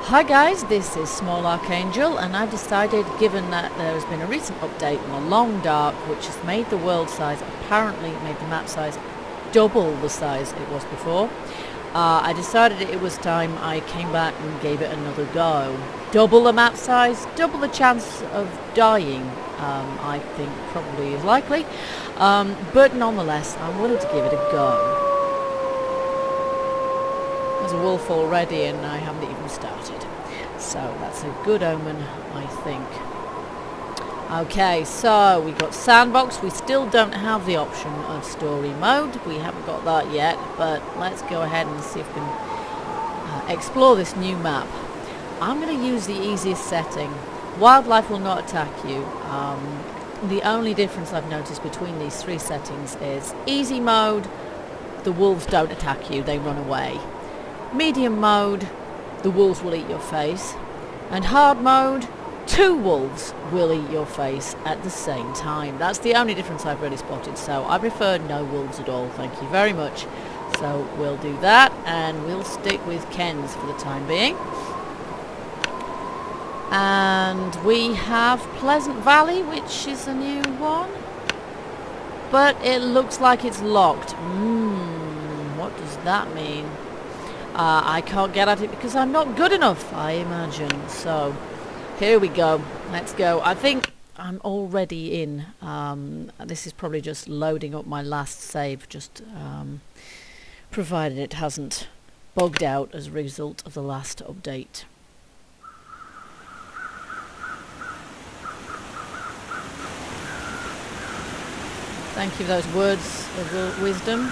Hi guys, this is Small Archangel, and I've decided, given that there has been a recent update on the Long Dark, which has made the world size, apparently made the map size double the size it was before, I decided it was time I came back and gave it another go. Double the map size, double the chance of dying, I think probably is likely, but nonetheless I'm willing to give it a go. There's a wolf already and I haven't even started, so that's a good omen, I think. Okay, so we've got sandbox. We still don't have the option of story mode, we haven't got that yet, but let's go ahead and see if we can explore this new map. I'm going to use the easiest setting. Wildlife will not attack you. The only difference I've noticed between these three settings is easy mode, the wolves don't attack you, they run away. Medium mode, the wolves will eat your face. And hard mode, 2 wolves will eat your face at the same time. That's the only difference I've really spotted, so I prefer no wolves at all, thank you very much. So we'll do that, and we'll stick with Ken's for the time being. And we have Pleasant Valley, which is a new one. But it looks like it's locked. What does that mean? I can't get at it because I'm not good enough, I imagine. So, here we go. Let's go. I think I'm already in. This is probably just loading up my last save, just provided it hasn't bugged out as a result of the last update. Thank you for those words of wisdom,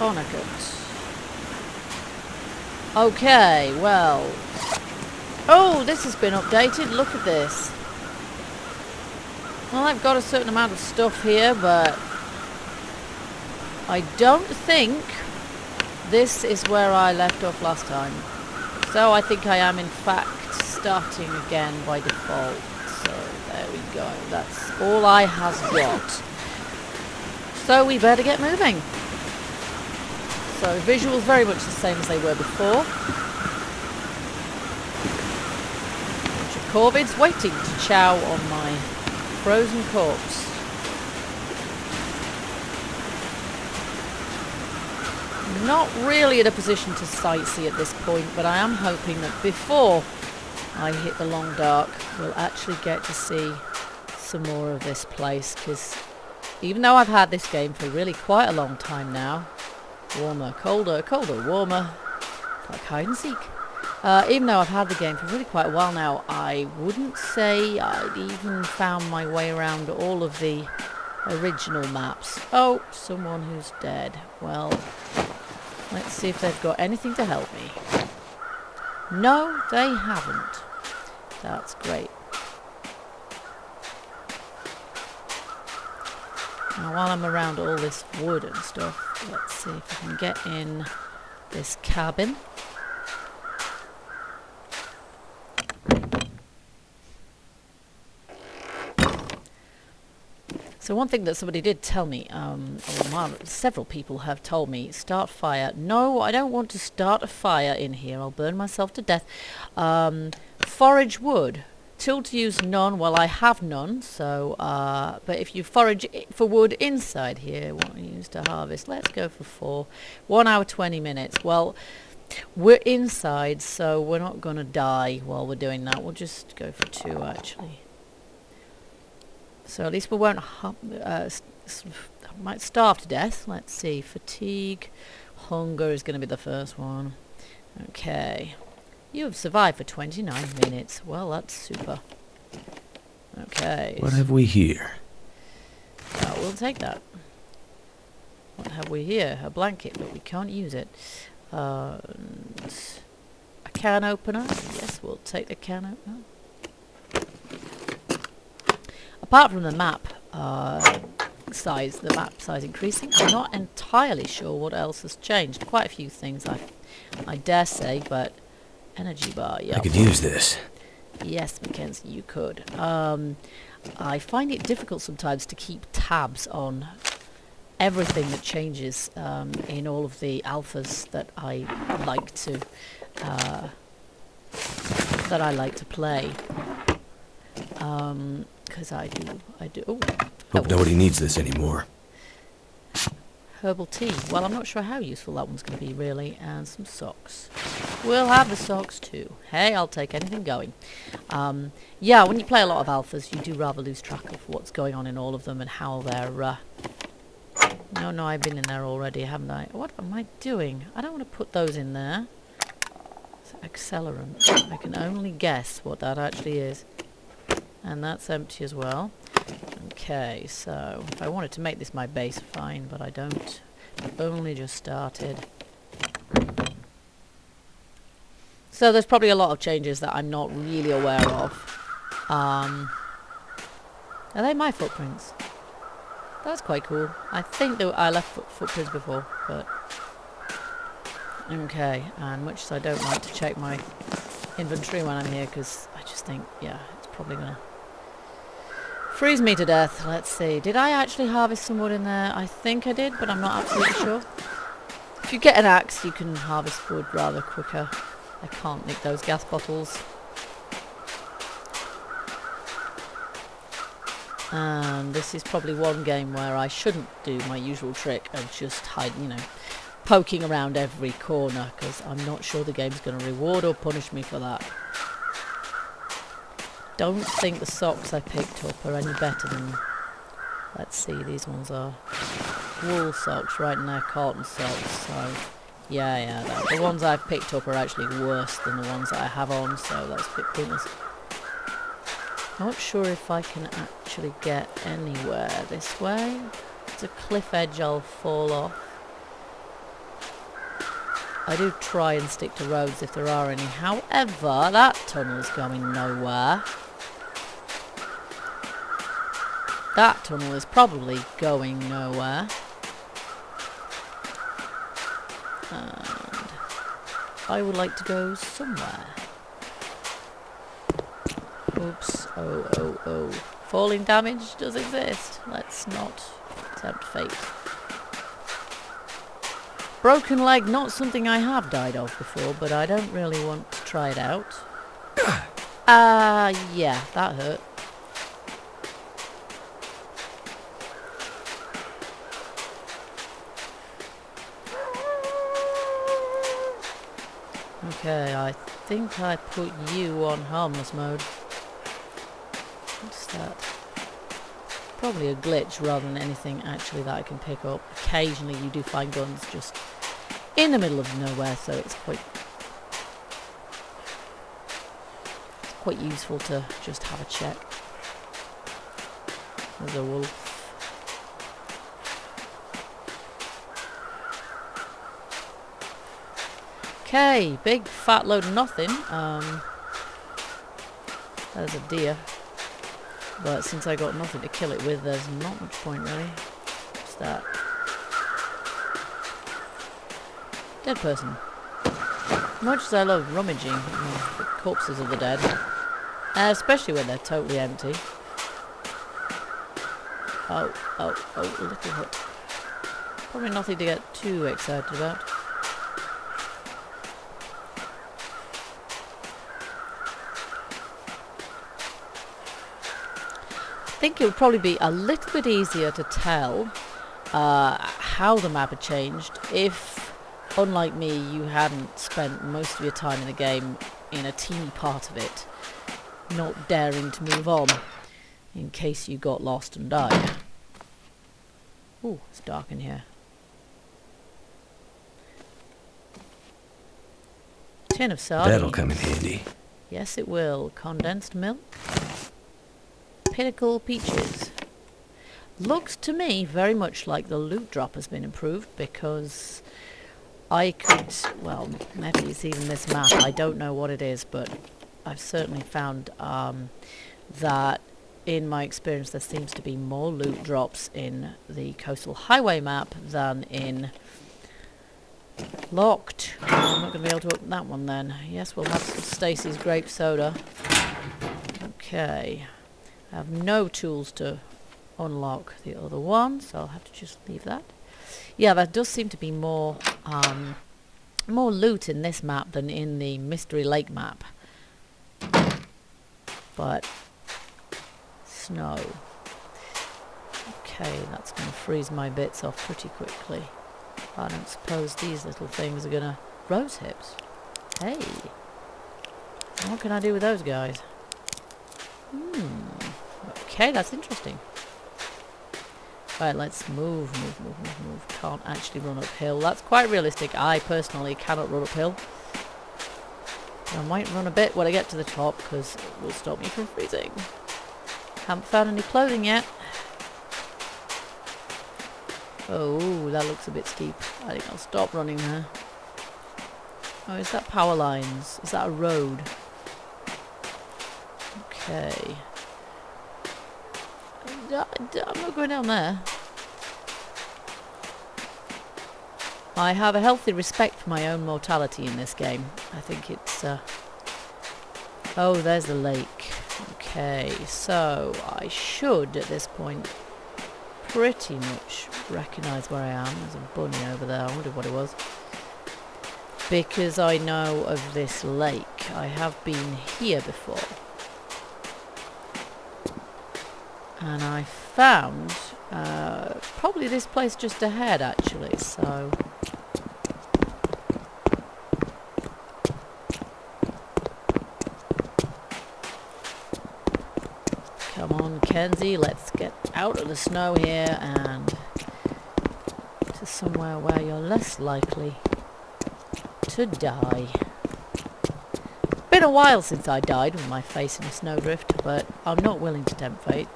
Barnacle. Okay, well... Oh, this has been updated. Look at this. Well, I've got a certain amount of stuff here, but I don't think this is where I left off last time. So I think I am, in fact, starting again by default. So there we go. That's all I has got. So we better get moving. So visuals very much the same as they were before. Bunch of corvids waiting to chow on my frozen corpse. Not really in a position to sightsee at this point, but I am hoping that before I hit the Long Dark, we'll actually get to see some more of this place, because even though I've had this game for really quite a long time now, warmer, colder, colder, warmer, like hide and seek. Even though I've had the game for really quite a while now, I wouldn't say I'd even found my way around all of the original maps. Oh, someone who's dead. Well, let's see if they've got anything to help me. No, they haven't. That's great. Now, while I'm around all this wood and stuff, let's see if I can get in this cabin. So one thing that somebody did tell me, several people have told me, start fire. No, I don't want to start a fire in here. I'll burn myself to death. Forage wood. Tool to use none. Well, I have none, so but if you forage for wood inside here, what I use to harvest, let's go for 4. 1 hour 20 minutes. Well, we're inside, so we're not gonna die while we're doing that. We'll just go for 2 actually, so at least we won't might starve to death. Let's see, fatigue, hunger is gonna be the first one. Okay. You have survived for 29 minutes. Well, that's super. Okay. What have we here? We'll take that. What have we here? A blanket, but we can't use it. A can opener. Yes, we'll take the can opener. Apart from the map size, the map size increasing, I'm not entirely sure what else has changed. Quite a few things, I dare say, but... Energy bar, yeah. I could use this. Yes, Mackenzie, you could. I find it difficult sometimes to keep tabs on everything that changes in all of the alphas that I like to that I like to play. Because I do. Oh, Hope nobody needs this anymore. herbal tea. Well, I'm not sure how useful that one's going to be, really. And some socks. We'll have the socks, too. Hey, I'll take anything going. Yeah, when you play a lot of alphas, you do rather lose track of what's going on in all of them and how they're... No, I've been in there already, haven't I? What am I doing? I don't want to put those in there. It's accelerant. I can only guess what that actually is. And that's empty as well. Okay, so if I wanted to make this my base, fine, but I don't. I've only just started. So there's probably a lot of changes that I'm not really aware of. Are they my footprints? That's quite cool. I think that I left footprints before, but... Okay, and much as I don't like to check my inventory when I'm here, because I just think, yeah, it's probably going to freeze me to death. Let's see. Did I actually harvest some wood in there? I think I did, but I'm not absolutely sure. If you get an axe, you can harvest wood rather quicker. I can't nick those gas bottles. And this is probably one game where I shouldn't do my usual trick of just hide, poking around every corner, because I'm not sure the game's going to reward or punish me for that. Don't think the socks I picked up are any better than... Let's see, these ones are wool socks, right, and they're cotton socks, so... Yeah, the ones I've picked up are actually worse than the ones that I have on, so that's a bit pointless. Not sure if I can actually get anywhere this way. It's a cliff edge I'll fall off. I do try and stick to roads if there are any. However, that tunnel's going nowhere. That tunnel is probably going nowhere. And I would like to go somewhere. Oops. Oh. Falling damage does exist. Let's not tempt fate. Broken leg, not something I have died of before, but I don't really want to try it out. Yeah, that hurt. Okay, I think I put you on harmless mode. What's that? Probably a glitch rather than anything actually that I can pick up. Occasionally you do find guns just in the middle of nowhere, so it's quite useful to just have a check. There's a wolf. Okay, big fat load of nothing. There's a deer. But since I got nothing to kill it with, there's not much point really. What's that? Dead person. Much as I love rummaging the corpses of the dead, especially when they're totally empty. Oh, little hut. Probably nothing to get too excited about. I think it would probably be a little bit easier to tell how the map had changed if, unlike me, you hadn't spent most of your time in the game in a teeny part of it, not daring to move on in case you got lost and died. Ooh, it's dark in here. Tin of sardines. That'll come in handy. Yes, it will. Condensed milk. Pinnacle peaches. Looks to me very much like the loot drop has been improved, because I could, well, maybe it's even this map, I don't know what it is, but I've certainly found that in my experience there seems to be more loot drops in the Coastal Highway map than in Locked. I'm not going to be able to open that one then. Yes, we'll have some Stacy's grape soda. Okay. I have no tools to unlock the other one, so I'll have to just leave that. Yeah, there does seem to be more loot in this map than in the Mystery Lake map. but snow. Okay, that's going to freeze my bits off pretty quickly. I don't suppose these little things are going to... Rose hips. Hey. What can I do with those guys? Okay, that's interesting. Right, let's move. Can't actually run uphill. That's quite realistic. I personally cannot run uphill. I might run a bit when I get to the top because it will stop me from freezing. Haven't found any clothing yet. Oh, that looks a bit steep. I think I'll stop running there. Oh, is that power lines? Is that a road? Okay. I'm not going down there. I have a healthy respect for my own mortality in this game. I think it's... Oh, there's the lake. Okay, so I should, at this point, pretty much recognise where I am. There's a bunny over there. I wonder what it was. Because I know of this lake. I have been here before. And I found probably this place just ahead, actually, so... Come on, Kenzie, let's get out of the snow here and to somewhere where you're less likely to die. Been a while since I died with my face in a snowdrift, but I'm not willing to tempt fate.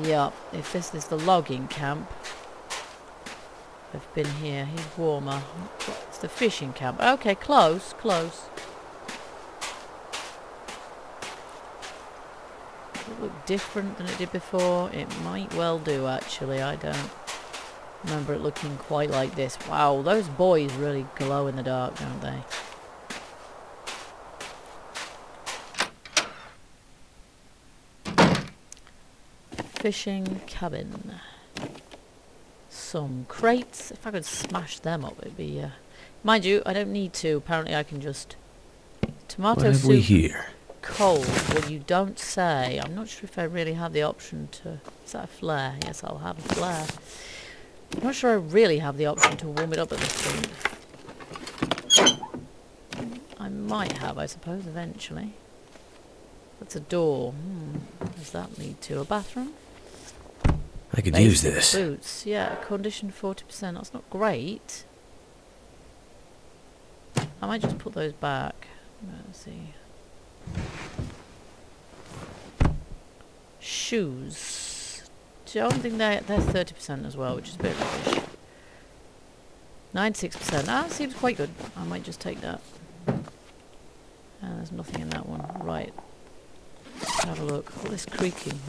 Yup, if this is the logging camp, I've been here. He's warmer. It's the fishing camp. Okay, close. Does it look different than it did before? It might well do, actually. I don't remember it looking quite like this. Wow, those boys really glow in the dark, don't they? Fishing cabin. Some crates. If I could smash them up, it'd be... Mind you, I don't need to. Apparently I can just... Tomato What have soup. we here? Cold. Well, you don't say. I'm not sure if I really have the option to... Is that a flare? Yes, I'll have a flare. I'm not sure I really have the option to warm it up at this point. I might have, I suppose, eventually. That's a door. What does that lead to? A bathroom? I could use this. Boots, yeah, condition 40%. That's not great. I might just put those back. Let's see. Shoes. I don't think they're 30% as well, which is a bit rubbish. 96%. That seems quite good. I might just take that. There's nothing in that one. Right. Let's have a look. All this creaking.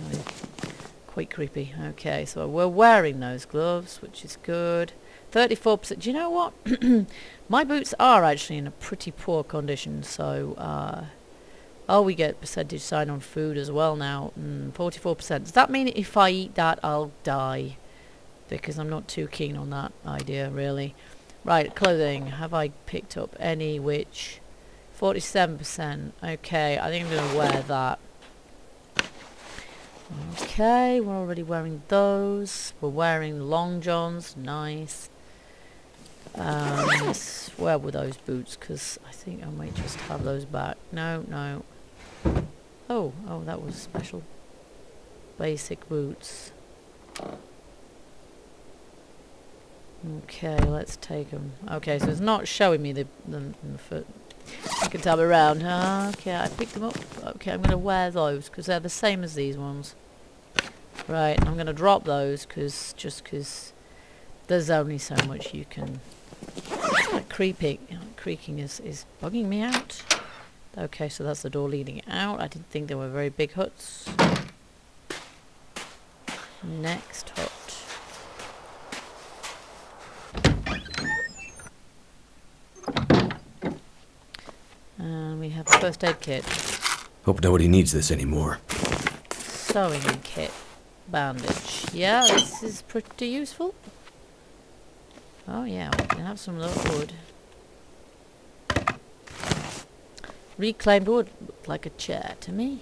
Quite creepy. Okay, so we're wearing those gloves, which is good. 34%. Do you know what? My boots are actually in a pretty poor condition, so... oh, we get percentage sign on food as well now. 44%. Does that mean if I eat that, I'll die? Because I'm not too keen on that idea, really. Right, clothing. Have I picked up any which... 47%. Okay, I think I'm going to wear that. Okay, we're already wearing those. We're wearing long johns. Nice. Where were those boots? Because I think I might just have those back. No. Oh, that was special. Basic boots. Okay, let's take them. Okay, so it's not showing me the foot. I can tell around. Okay, I picked them up. Okay, I'm going to wear those because they're the same as these ones. Right, I'm going to drop those just because there's only so much you can... That creaking is bugging me out. Okay, so that's the door leading out. I didn't think there were very big huts. Next hut. And we have a first aid kit. Hope nobody needs this anymore. Sewing kit. Bandage. Yeah, this is pretty useful. Oh yeah, we can have some of that wood. Reclaimed wood looked like a chair to me.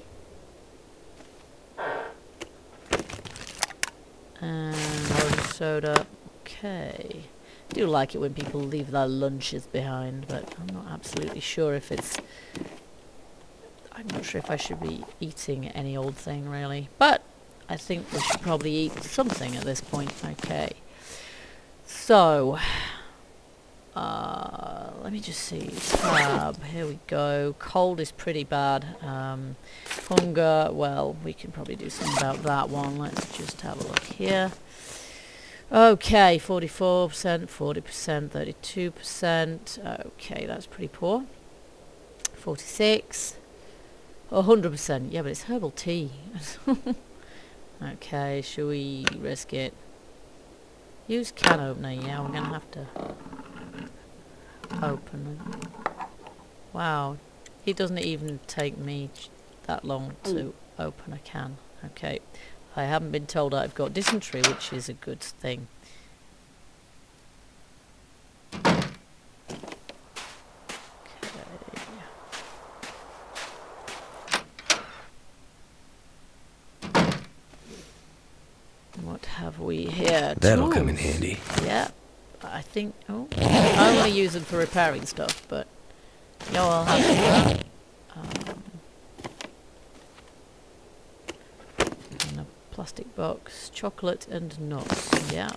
And orange soda. Okay. I do like it when people leave their lunches behind, but I'm not absolutely sure if it's... I'm not sure if I should be eating any old thing, really. But I think we should probably eat something at this point. Okay. So... let me just see. Tab. Here we go. Cold is pretty bad. Hunger, well, we can probably do something about that one. Let's just have a look here. Okay, 44%, 40%, 32%. Okay, that's pretty poor. 46. 100%. Yeah, but it's herbal tea. Okay, shall we risk it? Use can opener. Yeah, we're going to have to open it. Wow. It doesn't even take me that long to open a can. Okay. I haven't been told I've got dysentery, which is a good thing. What have we here? That'll Tools. come in handy. Yeah. I think... Oh. I only use them for repairing stuff, but... Yeah, I'll have to do that. In a plastic box. Chocolate and nuts. Yeah.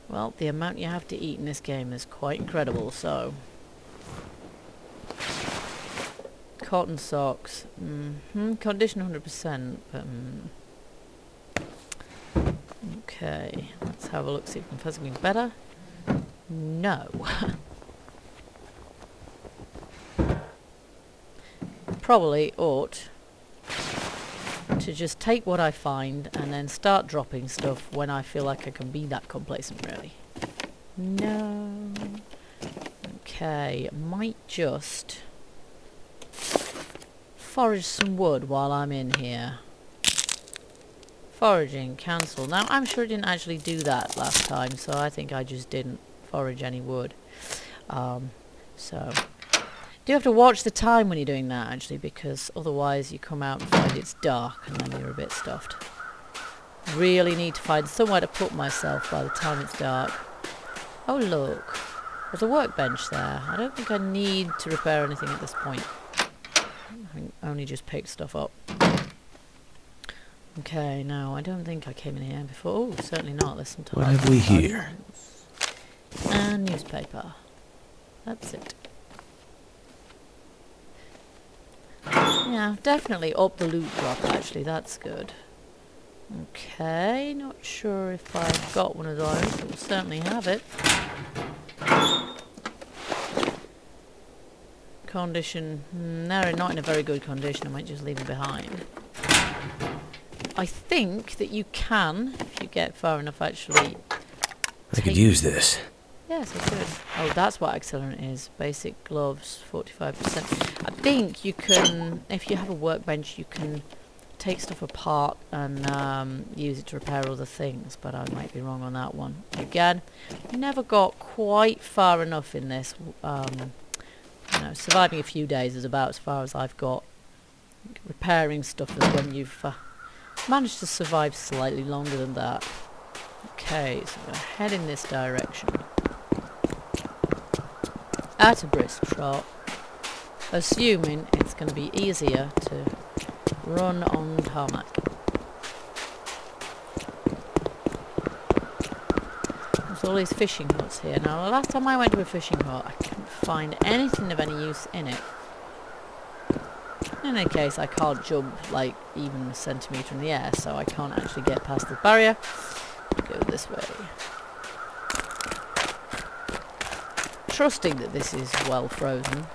Well, the amount you have to eat in this game is quite incredible, so... Cotton socks. Condition 100%, but... Okay, let's have a look, see if we can find something better. No. Probably ought to just take what I find and then start dropping stuff when I feel like I can be that complacent, really. No. Okay, might just forage some wood while I'm in here. Foraging, cancel. Now, I'm sure I didn't actually do that last time, so I think I just didn't forage any wood. So, do have to watch the time when you're doing that, actually, because otherwise you come out and find it's dark, and then you're a bit stuffed. Really need to find somewhere to put myself by the time it's dark. Oh, look. There's a workbench there. I don't think I need to repair anything at this point. I only just picked stuff up. Okay, no, I don't think I came in here before. Oh, certainly not. There's some time. What have we here? And newspaper. That's it. Yeah, definitely up the loot drop, actually. That's good. Okay, not sure if I've got one of those, but we'll certainly have it. Condition. They're not in a very good condition. I might just leave them behind. I think that you can, if you get far enough, actually... I could use this. Yes, I could. Oh, that's what accelerant is. Basic gloves, 45%. I think you can, if you have a workbench, you can take stuff apart and use it to repair other things, but I might be wrong on that one. Again, never got quite far enough in this. You know, surviving a few days is about as far as I've got. Repairing stuff is when you've... managed to survive slightly longer than that. Okay, so I'm going to head in this direction. At a brisk trot. Assuming it's going to be easier to run on tarmac. There's all these fishing huts here. Now, the last time I went to a fishing hut, I couldn't find anything of any use in it. In any case, I can't jump like even a centimetre in the air, so I can't actually get past the barrier. Go this way. Trusting that this is well frozen.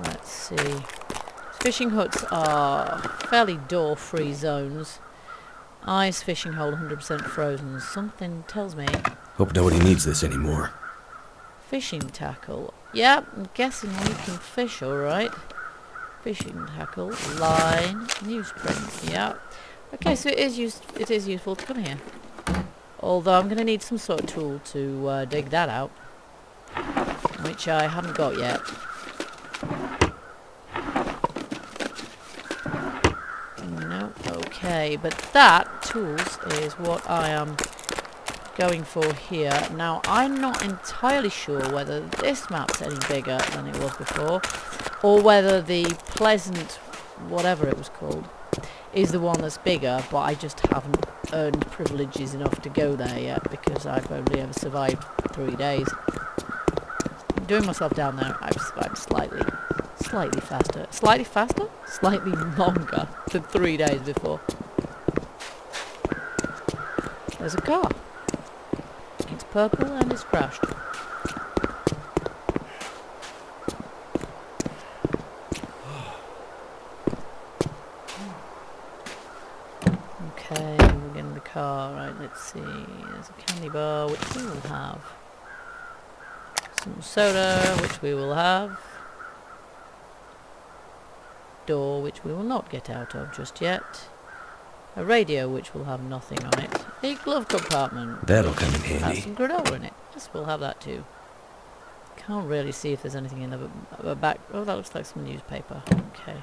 Let's see. Fishing huts are fairly door-free zones. Ice fishing hole 100% frozen. Something tells me. Hope nobody needs this anymore. Fishing tackle. Yep, I'm guessing we can fish, alright. Fishing tackle, line, newsprint. Yep. Okay, so it is useful to come here. Although I'm going to need some sort of tool to dig that out, which I haven't got yet. No, okay, but that, tools, is what I am going for here. Now, I'm not entirely sure whether this map's any bigger than it was before, or whether the Pleasant, whatever it was called, is the one that's bigger, but I just haven't earned privileges enough to go there yet, because I've only ever survived 3 days. I'm doing myself down there. I've survived slightly faster. Slightly faster? Slightly longer than 3 days before. There's a car. It's purple and it's crashed. Okay, we're getting the car. Right, let's see. There's a candy bar, which we will have. Some soda, which we will have. Door, which we will not get out of just yet. A radio, which will have nothing on it. A glove compartment. That'll come in Has handy. some granola in it. Yes, we'll have that too. Can't really see if there's anything in the back. Oh, that looks like some newspaper. Okay.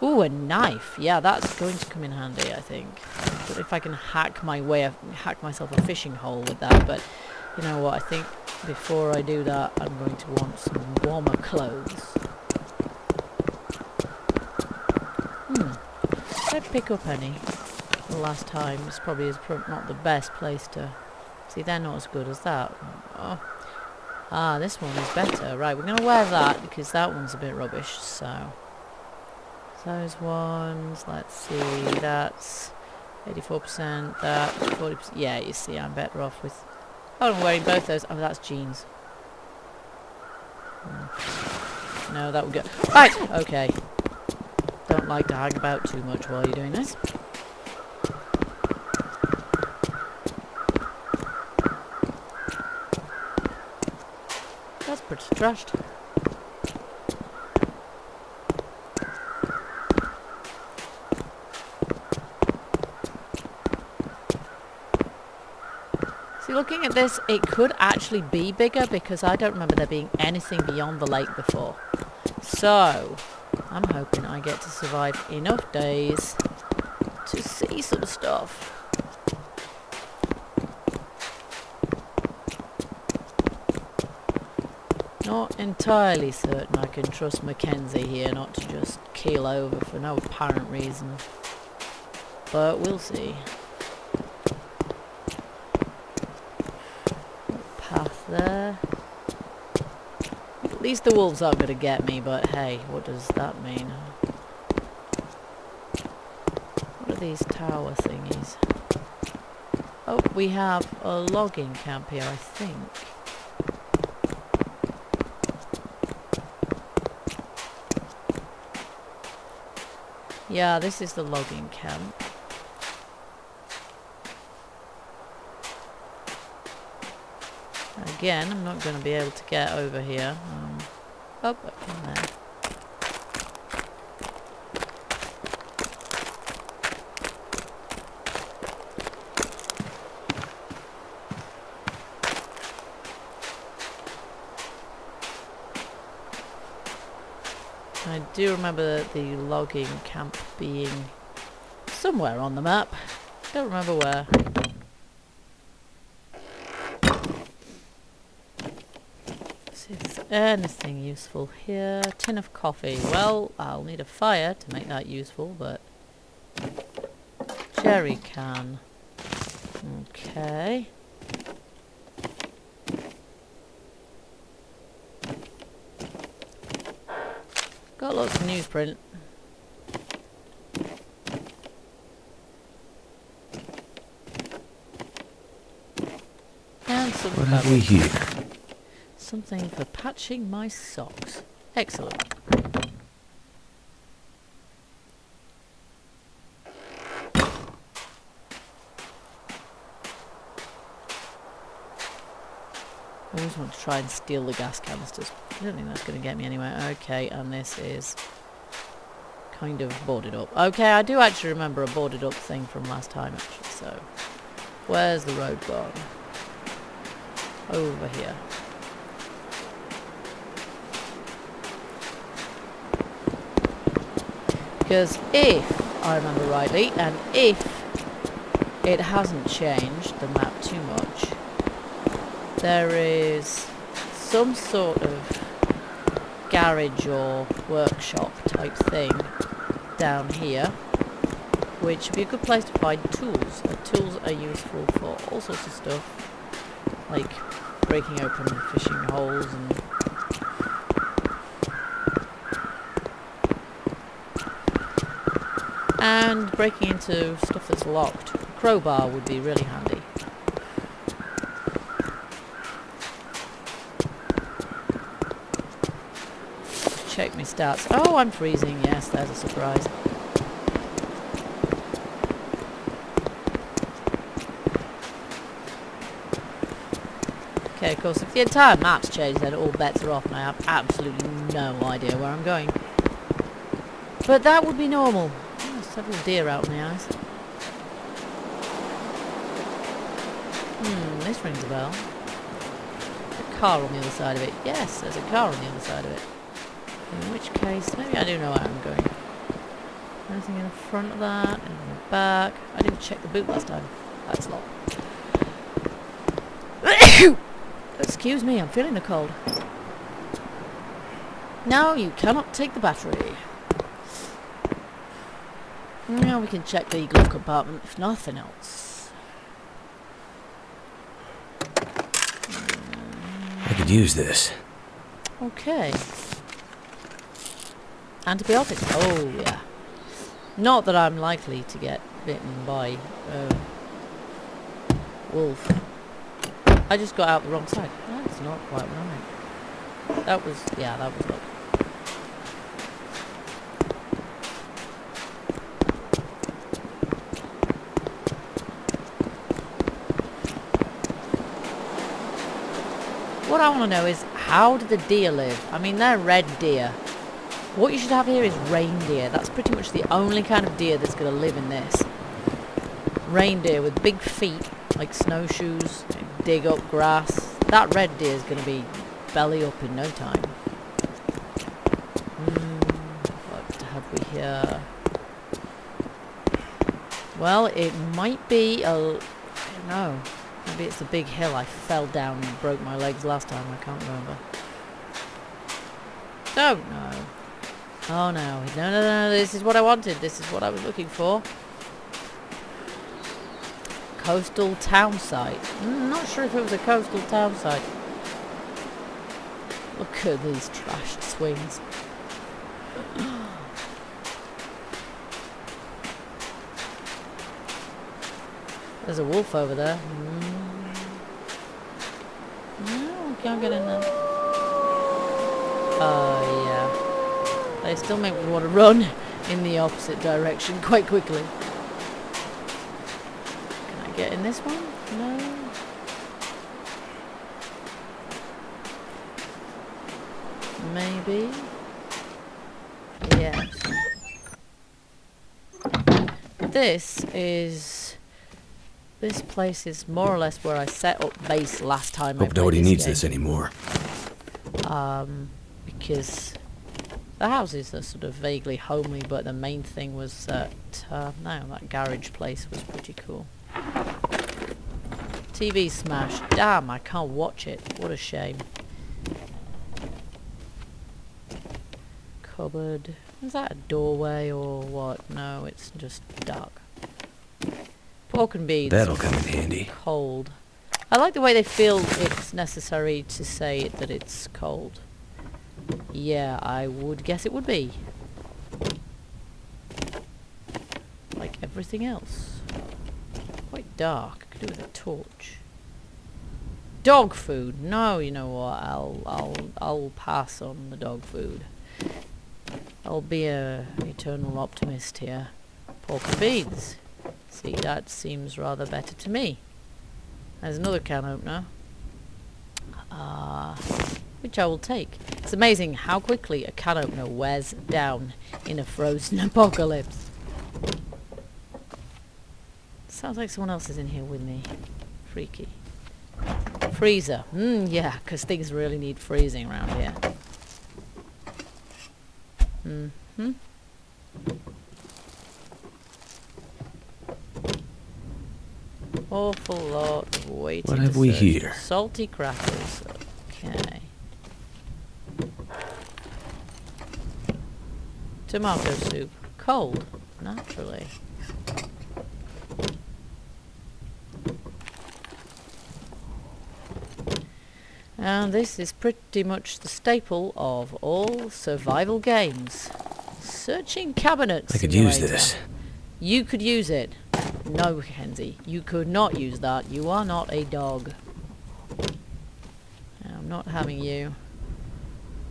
Ooh, a knife. Yeah, that's going to come in handy, I think. But if I can hack myself a fishing hole with that. But you know what? I think before I do that, I'm going to want some warmer clothes. Did I pick up any the last time? This probably is not the best place to... See, they're not as good as that. Oh. Ah, this one is better. Right, we're going to wear that because that one's a bit rubbish, so... Those ones, let's see, that's 84%, that 40%. Yeah, you see, I'm better off with... Oh, I'm wearing both those. Oh, that's jeans. No, that would go... Right, okay. Don't like to hang about too much while you're doing this. That's pretty trashed. See, looking at this, it could actually be bigger because I don't remember there being anything beyond the lake before. So, I'm hoping I get to survive enough days to see some stuff. Not entirely certain I can trust Mackenzie here not to just keel over for no apparent reason. But we'll see. Path there. At least the wolves aren't going to get me, but hey, what does that mean? What are these tower thingies? Oh, we have a logging camp here, I think. Yeah, this is the logging camp. Again, I'm not going to be able to get over here. Oh, up in there. I do remember the logging camp being somewhere on the map. Don't remember where. See if there's anything useful here. Tin of coffee. Well, I'll need a fire to make that useful, but... Jerry can. Okay. Got lots of newsprint. And some What have we here? something for patching my socks. Excellent. I always want to try and steal the gas canisters. I don't think that's going to get me anywhere. Okay, and this is kind of boarded up. Okay, I do actually remember a boarded up thing from last time, actually, so... Where's the road gone? Over here. Because if I remember rightly, and if it hasn't changed the map too much, there is some sort of garage or workshop type thing down here, which would be a good place to find tools. Tools are useful for all sorts of stuff, like breaking open fishing holes and breaking into stuff that's locked. A crowbar would be really handy. Check my stats. Oh, I'm freezing. Yes, there's a surprise. Okay, of course, if the entire map's changed, then all bets are off and I have absolutely no idea where I'm going. But that would be normal. Oh, there's several deer out in the ice. This rings a bell. A car on the other side of it. Yes, there's a car on the other side of it. In which case, maybe I do know where I'm going. Anything in the front of that? Anything in the back? I didn't check the boot last time. That's locked. Excuse me, I'm feeling the cold. No, you cannot take the battery. Now we can check the glove compartment, if nothing else. I could use this. Okay. Antibiotics. Oh, yeah. Not that I'm likely to get bitten by a wolf. I just got out the wrong side. That's not quite right. That was... yeah, that was luck. What I want to know is, how did the deer live? I mean, they're red deer. What you should have here is reindeer. That's pretty much the only kind of deer that's going to live in this. Reindeer with big feet, like snowshoes, dig up grass. That red deer is going to be belly up in no time. What have we here? Well, it might be a... I don't know. Maybe it's a big hill I fell down and broke my legs last time. I can't remember. Don't know. Oh no. No. This is what I wanted. This is what I was looking for. Coastal town site. Not sure if it was a coastal town site. Look at these trashed swings. There's a wolf over there. No, can't get in there. Oh, yeah. They still make me want to run in the opposite direction quite quickly. Can I get in this one? No. Maybe. Yes. This place is more or less where I set up base last time. Hope nobody needs this anymore. Because the houses are sort of vaguely homely, but the main thing was that that garage place was pretty cool. TV smashed. Damn, I can't watch it. What a shame. Cupboard. Is that a doorway or what? No, it's just dark. Pork and beans. That'll come in handy. Cold. I like the way they feel it's necessary to say that it's cold. Yeah, I would guess it would be. Like everything else. Quite dark. Could do with a torch. Dog food. No, you know what? I'll pass on the dog food. I'll be a eternal optimist here. Pork and beans. See, that seems rather better to me. There's another can opener. Which I will take. It's amazing how quickly a can opener wears down in a frozen apocalypse. Sounds like someone else is in here with me. Freaky. Freezer. Yeah, because things really need freezing around here. Awful lot of waiting. What have we here? Salty crackers. Okay. Tomato soup. Cold. Naturally. And this is pretty much the staple of all survival games. Searching cabinets. I could simulator. use this. You could use it. No, Kenzie. You could not use that. You are not a dog. I'm not having you.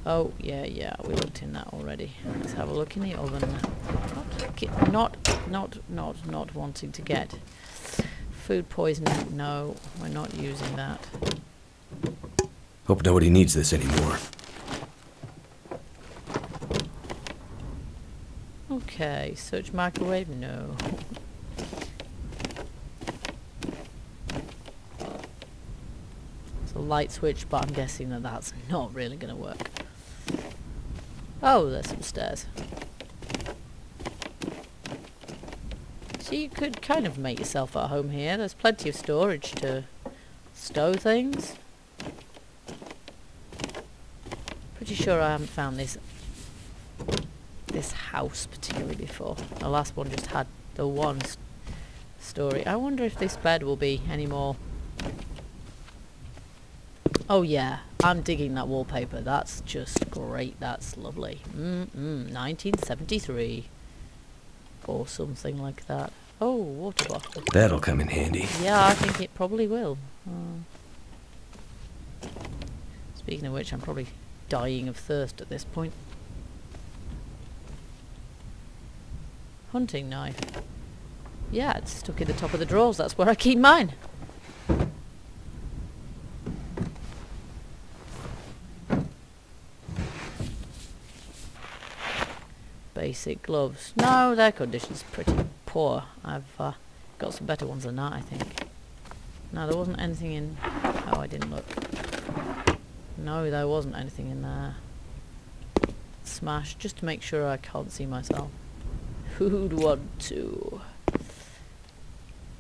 Oh, yeah. We looked in that already. Let's have a look in the oven. Not wanting to get food poisoning. No, we're not using that. Hope nobody needs this anymore. Okay, search microwave? No. It's a light switch, but I'm guessing that that's not really going to work. Oh, there's some stairs. So you could kind of make yourself at home here. There's plenty of storage to stow things. Pretty sure I haven't found this house particularly before. The last one just had the one story. I wonder if this bed will be any more. Oh yeah, I'm digging that wallpaper. That's just great. That's lovely. 1973 or something like that. Oh, water bottle. That'll come in handy. Yeah, I think it probably will. Speaking of which, I'm probably dying of thirst at this point. Hunting knife. Yeah, it's stuck in the top of the drawers. That's where I keep mine. Basic gloves. No, their condition's pretty poor. I've got some better ones than that, I think. No, there wasn't anything in... Oh, I didn't look. No, there wasn't anything in there. Smash, just to make sure I can't see myself. Who'd want to?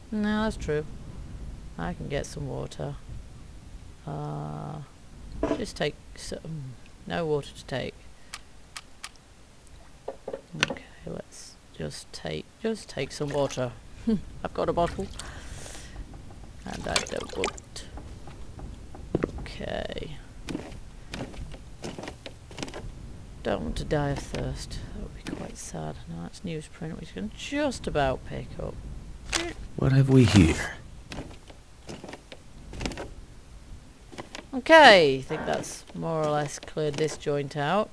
No, that's true. I can get some water. Just take some... No water to take. Okay, let's just take some water. I've got a bottle. And I don't want... Okay. Don't want to die of thirst. That would be quite sad. No, that's newsprint, which can just about pick up. What have we here? Okay, I think that's more or less cleared this joint out.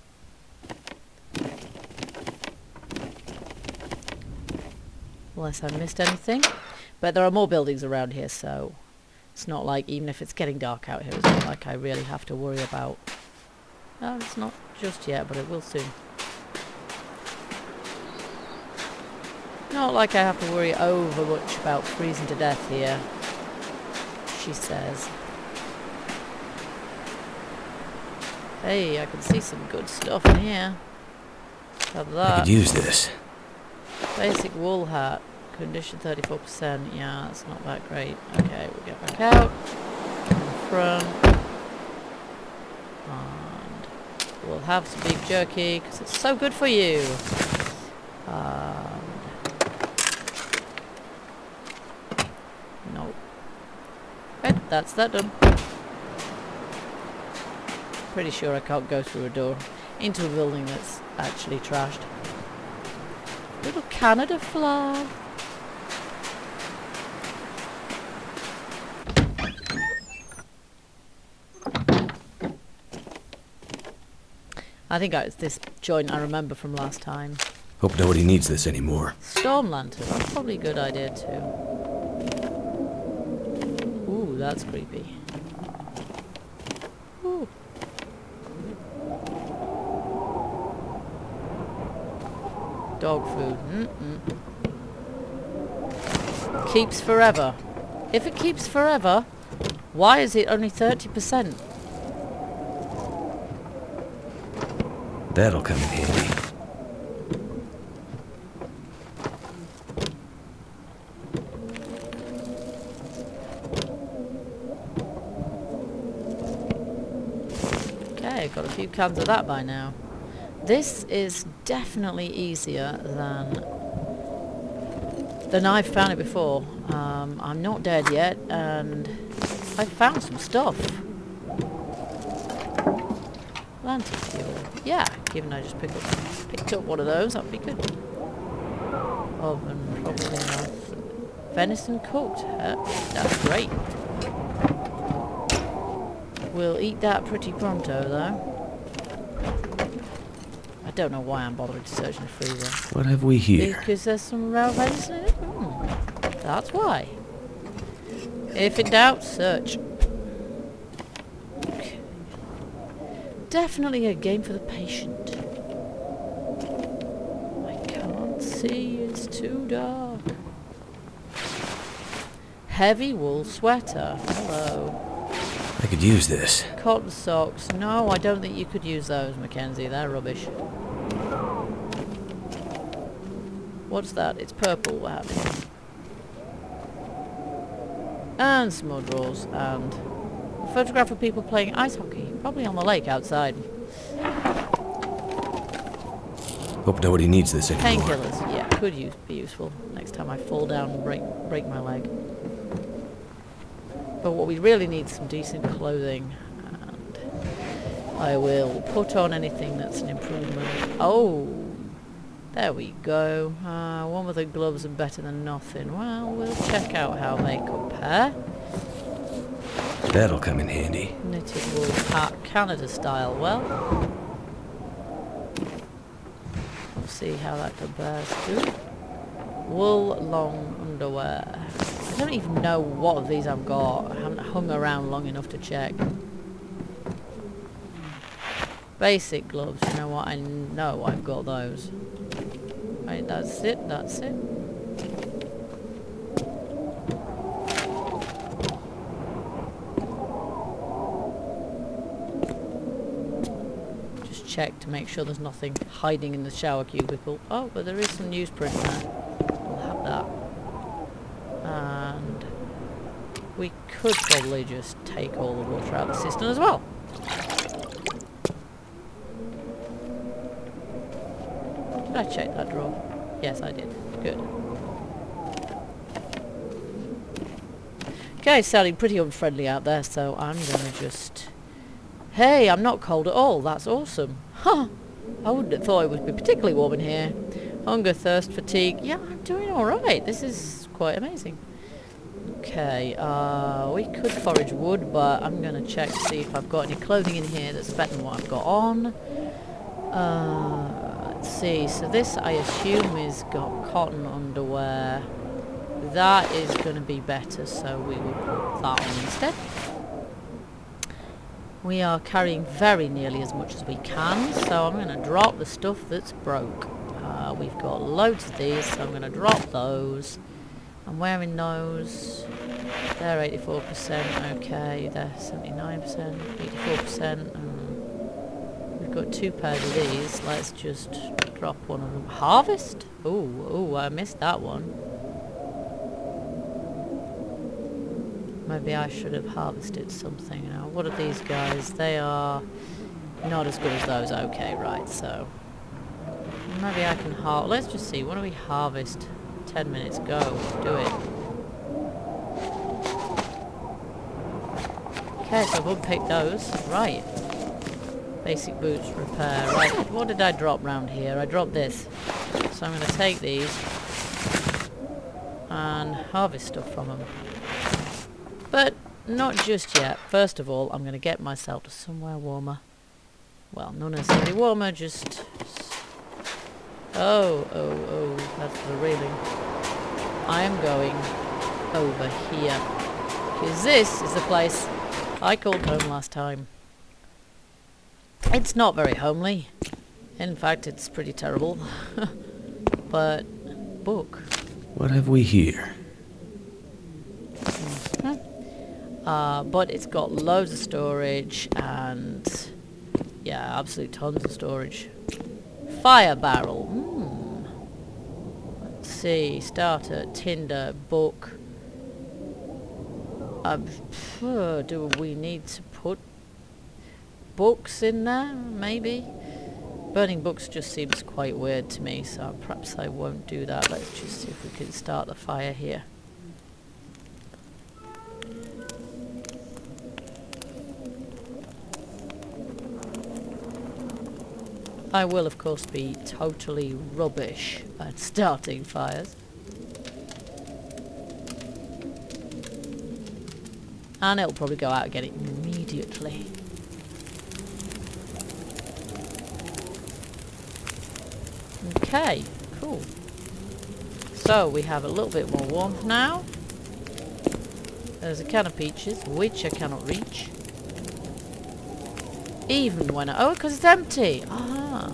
Unless I missed anything. But there are more buildings around here, so it's not like, even if it's getting dark out here, it's not like I really have to worry about... No, it's not just yet, but it will soon. Not like I have to worry over much about freezing to death here, she says. Hey, I can see some good stuff in here. Have that. I could use this. Basic wool hat. Condition 34%. Yeah, that's not that great. Okay, we'll get back out. In the front. And we'll have some beef jerky, because it's so good for you. No. Right, that's that done. Pretty sure I can't go through a door into a building that's actually trashed. Little Canada flag. I think it's this joint I remember from last time. Hope nobody needs this anymore. Storm lantern. That's probably a good idea too. Ooh, that's creepy. Ooh. Dog food. Keeps forever. If it keeps forever, why is it only 30%? That'll come in handy. Okay, got a few cans of that by now. This is definitely easier than I've found it before. I'm not dead yet, and I found some stuff. Lantern fuel. Yeah, given I just picked up one of those, that'd be good. Oven, probably enough. Venison cooked. That's great. We'll eat that pretty pronto, though. I don't know why I'm bothering to search in the freezer. What have we here? Because there's some raw venison in it? That's why. If in doubt, search. Okay. Definitely a game for the patient. I can't see, it's too dark. Heavy wool sweater. Hello. I could use this. Cotton socks. No, I don't think you could use those, Mackenzie. They're rubbish. What's that? It's purple. What happened? And some more drawers. And a photograph of people playing ice hockey. Probably on the lake outside. Hope nobody needs this anymore. Painkillers. Yeah, could be useful. Next time I fall down and break my leg. But what we really need is some decent clothing. And I will put on anything that's an improvement. Oh! There we go. One with the gloves are better than nothing. Well, we'll check out how they compare. That'll come in handy. Knitted wool hat, Canada style. Well, we'll see how that compares to wool long underwear. I don't even know what of these I've got. I haven't hung around long enough to check. Basic gloves. You know what? I know I've got those. Right, that's it, that's it. Just check to make sure there's nothing hiding in the shower cubicle. Oh, but there is some newsprint there. We'll have that. And we could probably just take all the water out of the cistern as well. Did I check that drawer? Yes, I did. Good. Okay, sounding pretty unfriendly out there, so I'm gonna just... Hey, I'm not cold at all. That's awesome. Huh. I wouldn't have thought it would be particularly warm in here. Hunger, thirst, fatigue. Yeah, I'm doing alright. This is quite amazing. Okay, we could forage wood, but I'm gonna check to see if I've got any clothing in here that's better than what I've got on. Let's see, so this I assume is got cotton underwear. That is going to be better, so we will put that on instead. We are carrying very nearly as much as we can, so I'm going to drop the stuff that's broke. We've got loads of these, so I'm going to drop those. I'm wearing those. They're 84%, okay, they're 79%, 84%. We've got 2 pairs of these. Let's just drop one of them. Harvest? Ooh, I missed that one. Maybe I should have harvested something. Now, what are these guys? They are not as good as those. Okay, right, so maybe I can let's just see. What do we harvest? 10 minutes. Go. Do it. Okay, so we'll pick those. Right. Basic boots repair. Right, what did I drop round here? I dropped this. So I'm going to take these and harvest stuff from them. But not just yet. First of all, I'm going to get myself to somewhere warmer. Well, not necessarily warmer, just... Oh, that's the railing. I am going over here. Because this is the place I called home last time. It's not very homely. In fact, it's pretty terrible. But, book. What have we here? But it's got loads of storage and, yeah, absolute tons of storage. Fire barrel. Let's see. Starter, tinder, book. Do we need to put books in there? Maybe. Burning books just seems quite weird to me, so perhaps I won't do that. Let's just see if we can start the fire here. I will, of course, be totally rubbish at starting fires. And it'll probably go out again immediately. Okay, cool. So we have a little bit more warmth now. There's a can of peaches, which I cannot reach. Even when I... Oh, because it's empty! Ah.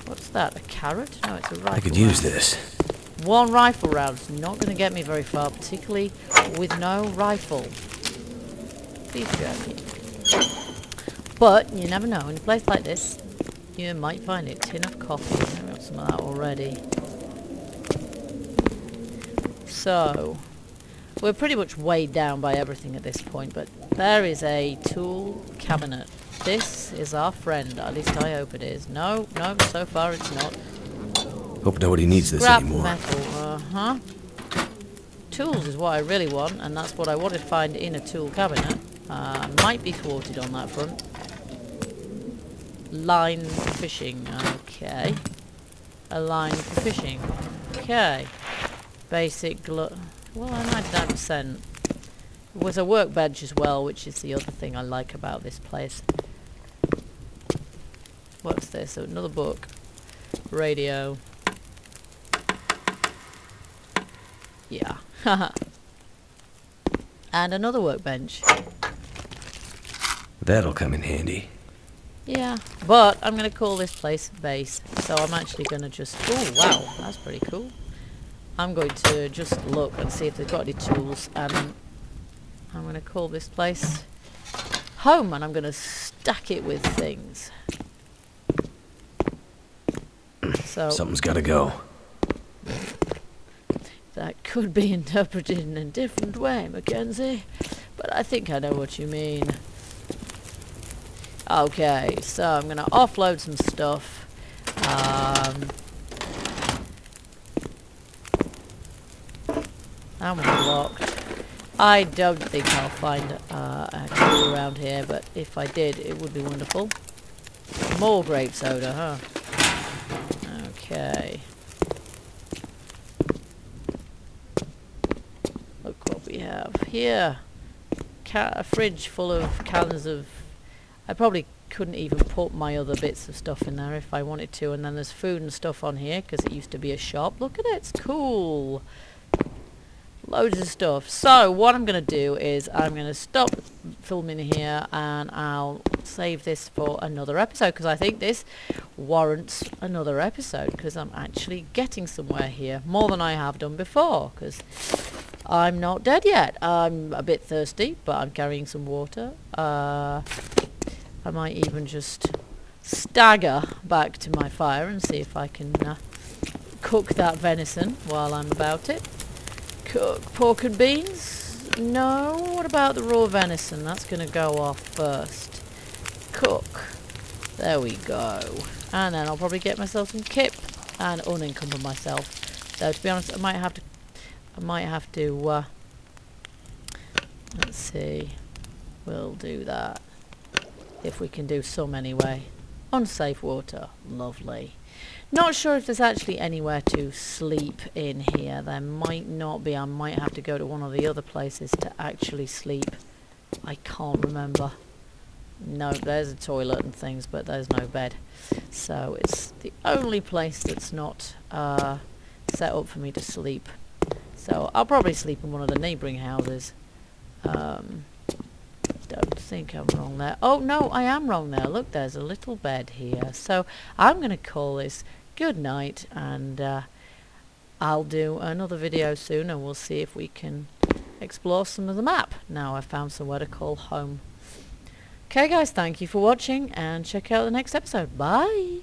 What's that? A carrot? No, it's a rifle I could use round. this. One rifle round's not going to get me very far, particularly with no rifle. Please jerky. But you never know. In a place like this, you might find it. Tin of coffee. I've got some of that already. So, we're pretty much weighed down by everything at this point, but there is a tool cabinet. This is our friend. At least I hope it is. No, so far it's not. Hope nobody needs this Scrap anymore. metal, Tools is what I really want, and that's what I want to find in a tool cabinet. Might be thwarted on that front. Line for fishing, okay. A line for fishing, okay. Basic well, I 99%. With a workbench as well, which is the other thing I like about this place. What's this? Another book. Radio. Yeah. And another workbench. That'll come in handy. Yeah, but I'm going to call this place base. So I'm actually going to just... Oh, wow, that's pretty cool. I'm going to just look and see if they've got any tools, and I'm going to call this place home, and I'm going to stack it with things. So Something's gotta go. that could be interpreted in a different way, Mackenzie, but I think I know what you mean. Okay, so I'm going to offload some stuff. I'm locked. I don't think I'll find a tool around here, but if I did, it would be wonderful. More grape soda, huh? Okay. Look what we have here. A fridge full of cans of... I probably couldn't even put my other bits of stuff in there if I wanted to. And then there's food and stuff on here because it used to be a shop. Look at it, it's cool. Loads of stuff. So what I'm going to do is I'm going to stop filming here and I'll save this for another episode because I think this warrants another episode because I'm actually getting somewhere here more than I have done before because I'm not dead yet. I'm a bit thirsty, but I'm carrying some water. I might even just stagger back to my fire and see if I can cook that venison while I'm about it. Cook pork and beans? No, what about the raw venison? That's going to go off first. Cook. There we go. And then I'll probably get myself some kip and unencumber myself. Though to be honest, I might have to let's see. We'll do that. If we can do some anyway. Unsafe water. Lovely. Not sure if there's actually anywhere to sleep in here. There might not be. I might have to go to one of the other places to actually sleep. I can't remember. No, there's a toilet and things, but there's no bed. So it's the only place that's not set up for me to sleep. So I'll probably sleep in one of the neighbouring houses. Don't think I'm wrong there. Oh no, I am wrong there. Look, there's a little bed here. So I'm going to call this good night, and I'll do another video soon, and we'll see if we can explore some of the map. Now I've found somewhere to call home. Okay guys, thank you for watching, and check out the next episode. Bye!